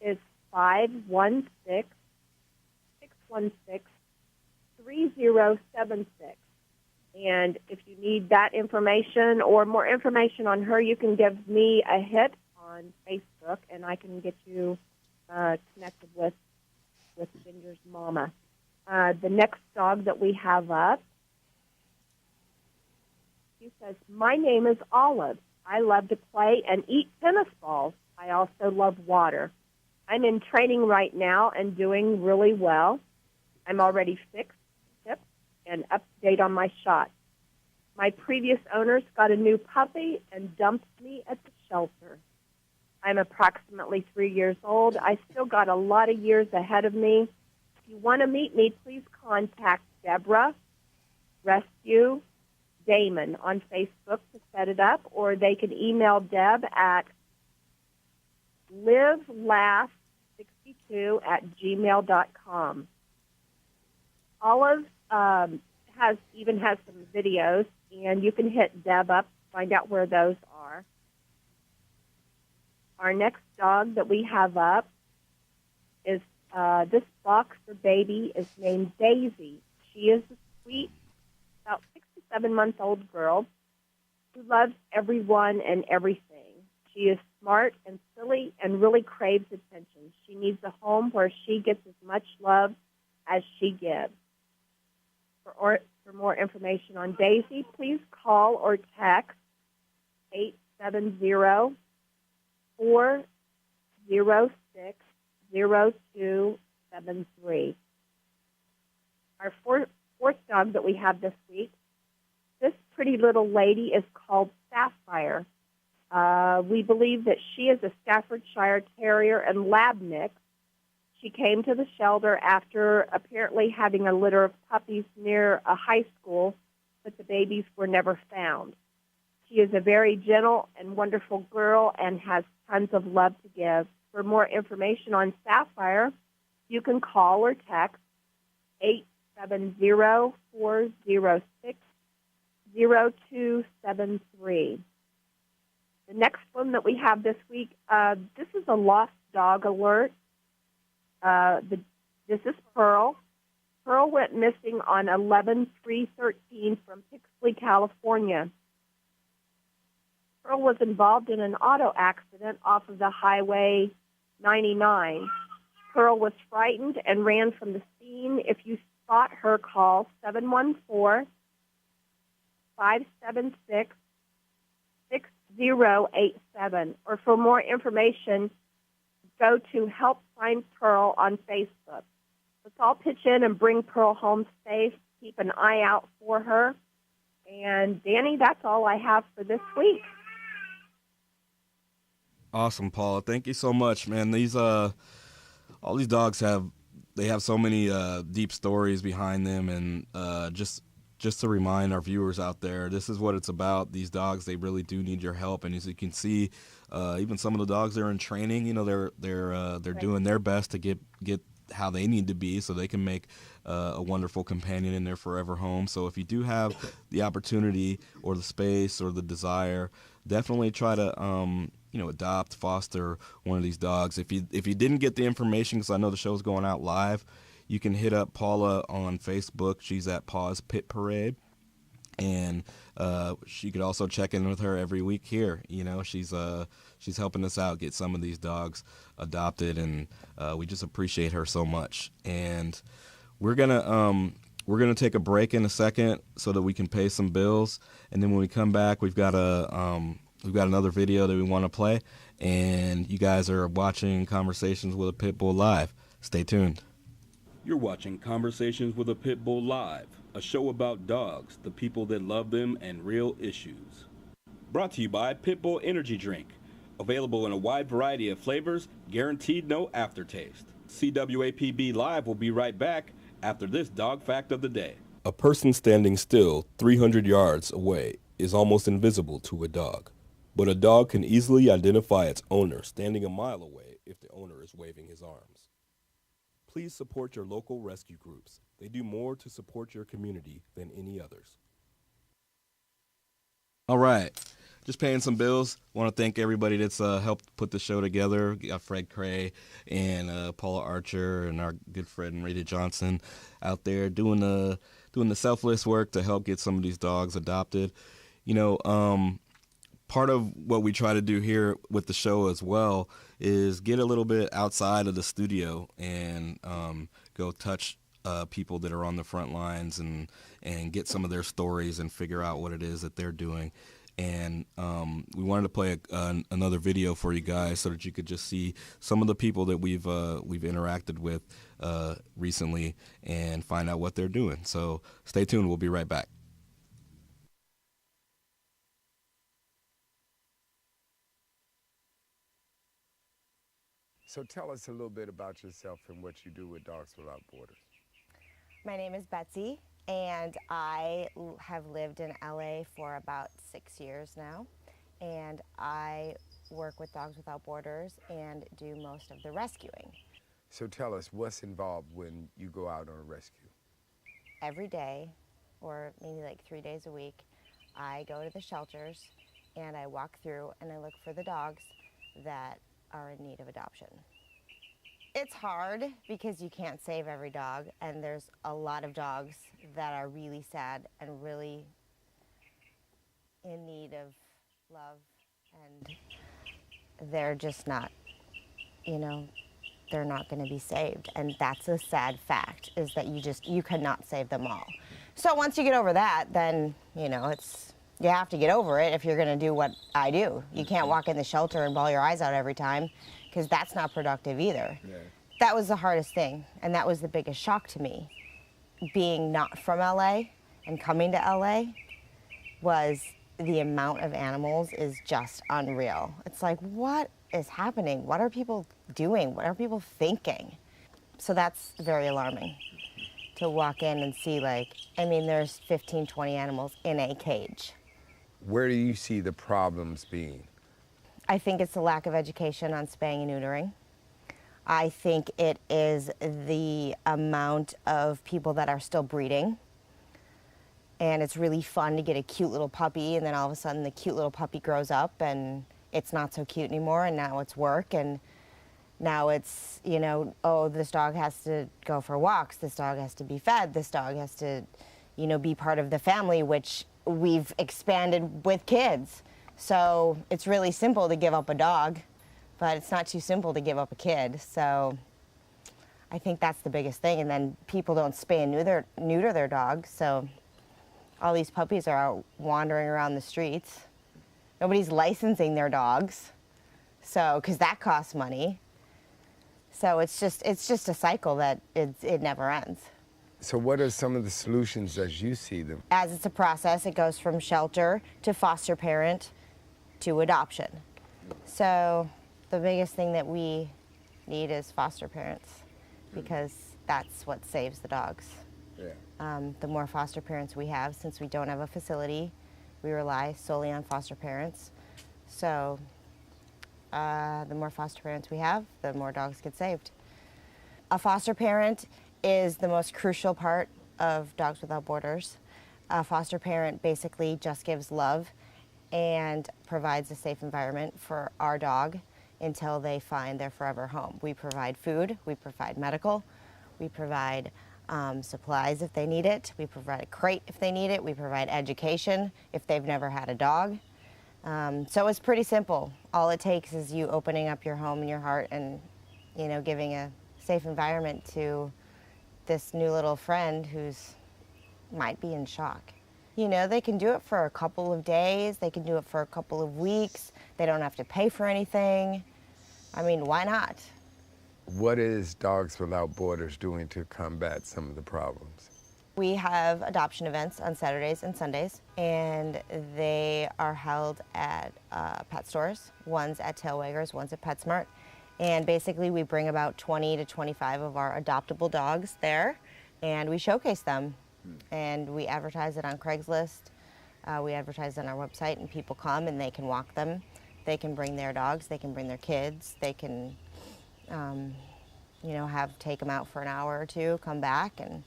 is 516-616-3076. And if you need that information or more information on her, you can give me a hit on Facebook, and I can get you connected with Ginger's mama. The next dog that we have up, he says, "My name is Olive. I love to play and eat tennis balls. I also love water. I'm in training right now and doing really well. I'm already fixed, tipped, and up to date on my shots. My previous owners got a new puppy and dumped me at the shelter. I'm approximately 3 years old. I still got a lot of years ahead of me. If you want to meet me, please contact Deborah Rescue Damon on Facebook to set it up, or they can email Deb at livelast62@gmail.com. Olive has some videos, and you can hit Deb up to find out where those are. Our next dog that we have up is this boxer baby is named Daisy. She is a sweet, about 6 to 7 month old girl who loves everyone and everything. She is smart and silly and really craves attention. She needs a home where she gets as much love as she gives. For more information on Daisy, please call or text 870-406-0273. Our fourth dog that we have this week, this pretty little lady is called Sapphire. We believe that she is a Staffordshire Terrier and Lab mix. She came to the shelter after apparently having a litter of puppies near a high school, but the babies were never found. She is a very gentle and wonderful girl and has tons of love to give. For more information on Sapphire, you can call or text 870-406-0273. The next one that we have this week, this is a lost dog alert. This is Pearl. Pearl went missing on 11/3/13 from Pixley, California. Pearl was involved in an auto accident off of the Highway 99. Pearl was frightened and ran from the scene. If you spot her, call 714-576-6087. Or for more information, go to Help Find Pearl on Facebook. Let's all pitch in and bring Pearl home safe. Keep an eye out for her. And, Danny, that's all I have for this week. Awesome, Paula. Thank you so much, man. These all these dogs have so many deep stories behind them, and just just to remind our viewers out there, this is what it's about. These dogs, they really do need your help. And as you can see, even some of the dogs that are in training, you know, they're doing their best to get how they need to be so they can make a wonderful companion in their forever home. So if you do have the opportunity or the space or the desire, definitely try to adopt, foster one of these dogs. If you didn't get the information, because I know the show's going out live, you can hit up Paula on Facebook. She's at Paws Pit Parade. And she could also check in with her every week here. You know, she's helping us out, get some of these dogs adopted, and we just appreciate her so much. And we're gonna take a break in a second so that we can pay some bills. And then when we come back, we've got another video that we want to play. And you guys are watching Conversations with a Pitbull live. Stay tuned. You're watching Conversations with a Pitbull live, a show about dogs, the people that love them, and real issues. Brought to you by Pitbull Energy Drink. Available in a wide variety of flavors, guaranteed no aftertaste. CWAPB Live will be right back after this dog fact of the day. A person standing still 300 yards away is almost invisible to a dog, but a dog can easily identify its owner standing a mile away if the owner is waving his arms. Please support your local rescue groups. They do more to support your community than any others. All right. Just paying some bills. Want to thank everybody that's helped put the show together. We got Fred Cray and Paula Archer and our good friend Rita Johnson out there doing the selfless work to help get some of these dogs adopted. You know, part of what we try to do here with the show as well is get a little bit outside of the studio and go touch people that are on the front lines and get some of their stories and figure out what it is that they're doing. And we wanted to play another video for you guys so that you could just see some of the people that we've interacted with recently and find out what they're doing. So stay tuned. We'll be right back. So tell us a little bit about yourself and what you do with Dogs Without Borders. My name is Betsy, and I have lived in LA for about 6 years now, and I work with Dogs Without Borders and do most of the rescuing. So tell us, what's involved when you go out on a rescue? Every day, or maybe like 3 days a week, I go to the shelters and I walk through and I look for the dogs that are in need of adoption. It's hard because you can't save every dog, and there's a lot of dogs that are really sad and really in need of love, and they're just not, they're not going to be saved. And that's a sad fact, is that you cannot save them all. So once you get over that, then, you have to get over it if you're going to do what I do. You can't walk in the shelter and bawl your eyes out every time, because that's not productive either. Yeah. That was the hardest thing, and that was the biggest shock to me. Being not from LA and coming to LA was the amount of animals is just unreal. It's like, what is happening? What are people doing? What are people thinking? So that's very alarming to walk in and see, there's 15, 20 animals in a cage. Where do you see the problems being? I think it's the lack of education on spaying and neutering. I think it is the amount of people that are still breeding. And it's really fun to get a cute little puppy, and then all of a sudden the cute little puppy grows up and it's not so cute anymore, and now it's work, and now it's, this dog has to go for walks, this dog has to be fed, this dog has to, be part of the family, which we've expanded with kids. So it's really simple to give up a dog, but it's not too simple to give up a kid. So I think that's the biggest thing. And then people don't spay and neuter their dogs. So all these puppies are out wandering around the streets. Nobody's licensing their dogs, because that costs money. So it's just a cycle that it never ends. So what are some of the solutions as you see them? As it's a process, it goes from shelter to foster parent to adoption. So the biggest thing that we need is foster parents, because that's what saves the dogs. The more foster parents we have, since we don't have a facility, we rely solely on foster parents. So the more foster parents we have, the more dogs get saved. A foster parent is the most crucial part of Dogs Without Borders. A foster parent basically just gives love and provides a safe environment for our dog until they find their forever home. We provide food, we provide medical, we provide supplies if they need it, we provide a crate if they need it, we provide education if they've never had a dog. So it's pretty simple. All it takes is you opening up your home and your heart and, you know, giving a safe environment to this new little friend who's might be in shock. You know, they can do it for a couple of days, they can do it for a couple of weeks, they don't have to pay for anything. I mean, why not? What is Dogs Without Borders doing to combat some of the problems? We have adoption events on Saturdays and Sundays, and they are held at pet stores. One's at Tailwaggers, one's at PetSmart. And basically we bring about 20 to 25 of our adoptable dogs there, and we showcase them. And we advertise it on Craigslist, we advertise it on our website, and people come and they can walk them. They can bring their dogs, they can bring their kids, they can, you know, take them out for an hour or two, come back and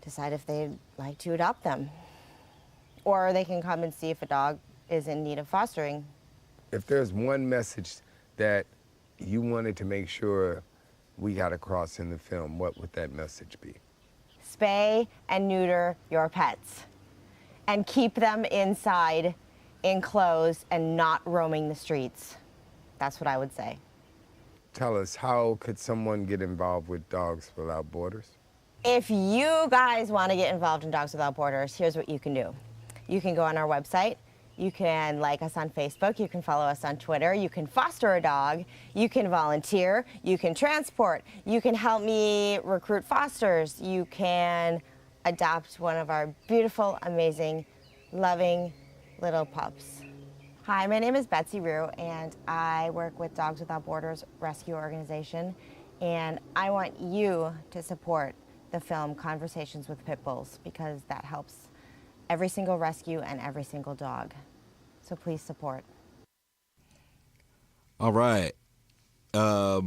decide if they'd like to adopt them. Or they can come and see if a dog is in need of fostering. If there's one message that you wanted to make sure we got across in the film, what would that message be? Spay and neuter your pets and keep them inside, enclosed, and not roaming the streets. That's what I would say. Tell us, how could someone get involved with Dogs Without Borders? If you guys want to get involved in Dogs Without Borders, here's what you can do. You can go on our website, you can like us on Facebook, you can follow us on Twitter, you can foster a dog, you can volunteer, you can transport, you can help me recruit fosters, you can adopt one of our beautiful, amazing, loving little pups. Hi, my name is Betsy Rue, and I work with Dogs Without Borders Rescue Organization, and I want you to support the film Conversations with Pitbulls, because that helps every single rescue and every single dog. So please support. All right. That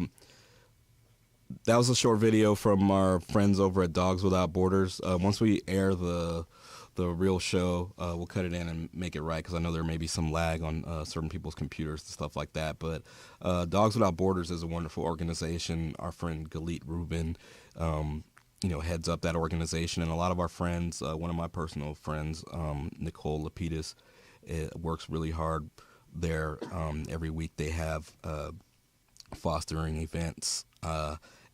was a short video from our friends over at Dogs Without Borders. Once we air the real show, we'll cut it in and make it right, because I know there may be some lag on certain people's computers and stuff like that. But Dogs Without Borders is a wonderful organization. Our friend Galit Rubin, you know, heads up that organization, and a lot of our friends, one of my personal friends, Nicole Lapidus, works really hard there. Every week they have fostering events,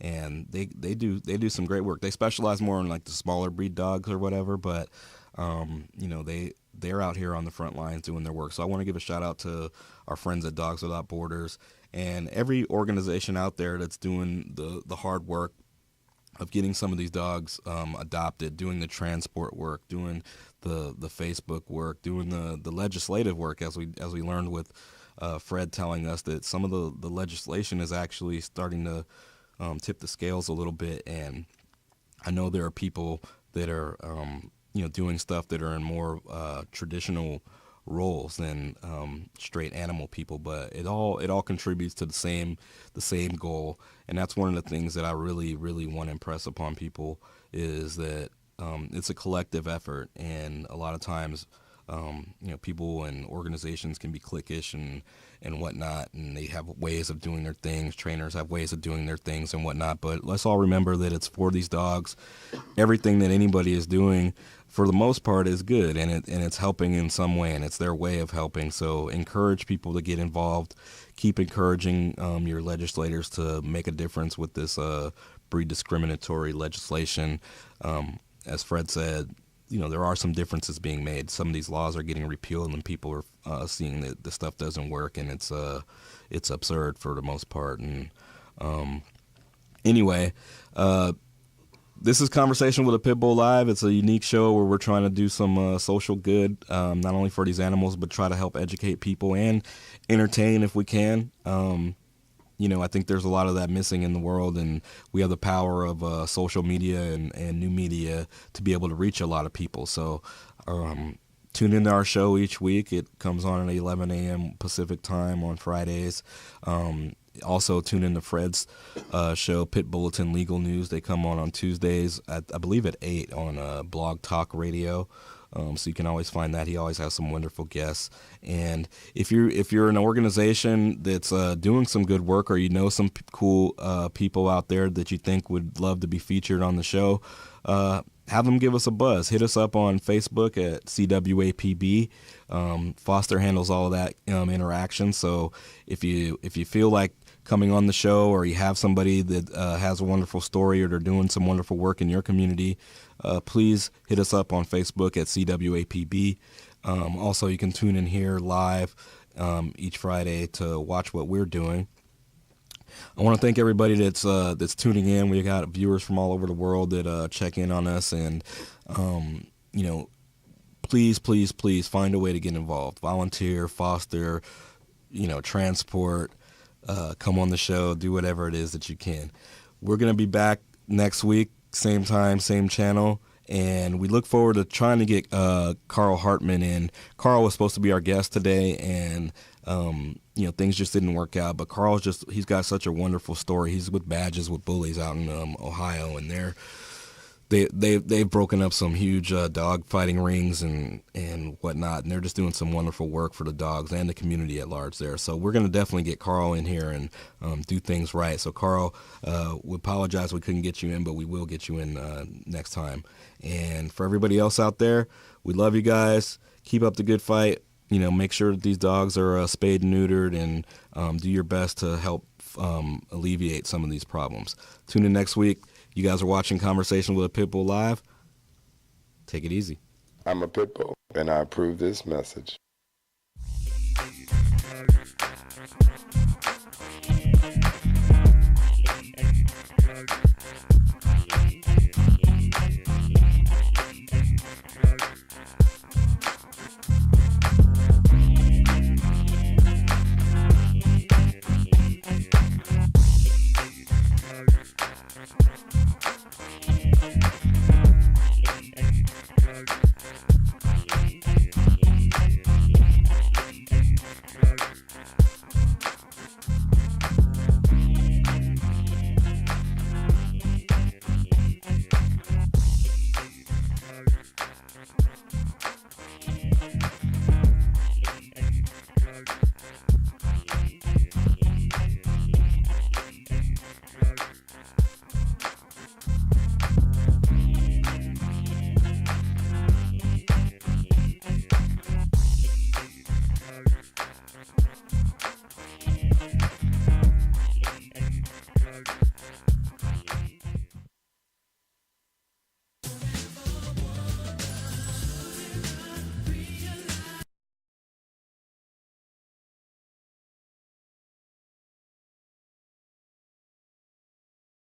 and they do some great work. They specialize more in like the smaller breed dogs or whatever, but you know, they're out here on the front lines doing their work. So I want to give a shout out to our friends at Dogs Without Borders and every organization out there that's doing the hard work of getting some of these dogs adopted, doing the transport work, doing the Facebook work, doing the legislative work, as we learned with Fred telling us that some of the legislation is actually starting to tip the scales a little bit. And I know there are people that are you know, doing stuff that are in more traditional roles than straight animal people, but it all contributes to the same goal. And that's one of the things that I really want to impress upon people, is that it's a collective effort, and a lot of times you know, people and organizations can be cliquish and whatnot, and they have ways of doing their things. Trainers have ways of doing their things and whatnot, but let's all remember that it's for these dogs. Everything that anybody is doing, for the most part, is good, and it's helping in some way, and it's their way of helping. So encourage people to get involved. Keep encouraging your legislators to make a difference with this breed discriminatory legislation. As Fred said, you know, there are some differences being made. Some of these laws are getting repealed, and people are seeing that the stuff doesn't work, and it's absurd for the most part. And anyway, this is Conversation with a Pitbull Live. It's a unique show where we're trying to do some social good, not only for these animals, but try to help educate people and entertain if we can. I think there's a lot of that missing in the world, and we have the power of social media and new media to be able to reach a lot of people. So tune into our show each week. It comes on at 11 a.m. Pacific time on Fridays. Also tune in to Fred's show, Pit Bulletin Legal News. They come on Tuesdays, I believe at 8 on Blog Talk Radio. So you can always find that. He always has some wonderful guests. And if you're an organization that's doing some good work, or you know some cool people out there that you think would love to be featured on the show, have them give us a buzz. Hit us up on Facebook at CWAPB. Foster handles all of that interaction. So if you feel like coming on the show, or you have somebody that has a wonderful story, or they're doing some wonderful work in your community, please hit us up on Facebook at CWAPB. Also, you can tune in here live each Friday to watch what we're doing. I want to thank everybody that's tuning in. We got viewers from all over the world that check in on us, and please find a way to get involved. Volunteer, foster, transport. Come on the show, do whatever it is that you can. We're going to be back next week, same time, same channel, and we look forward to trying to get Carl Hartman in. Carl was supposed to be our guest today, and things just didn't work out. But he's got such a wonderful story. He's with Badges with Bullies out in Ohio, and they've broken up some huge dog fighting rings and whatnot, and they're just doing some wonderful work for the dogs and the community at large there. So we're going to definitely get Carl in here and do things right. So Carl, we apologize we couldn't get you in, but we will get you in next time. And for everybody else out there, we love you guys. Keep up the good fight. Make sure that these dogs are spayed and neutered, and do your best to help alleviate some of these problems. Tune in next week. You guys are watching Conversation with a Pitbull Live. Take it easy. I'm a Pitbull, and I approve this message.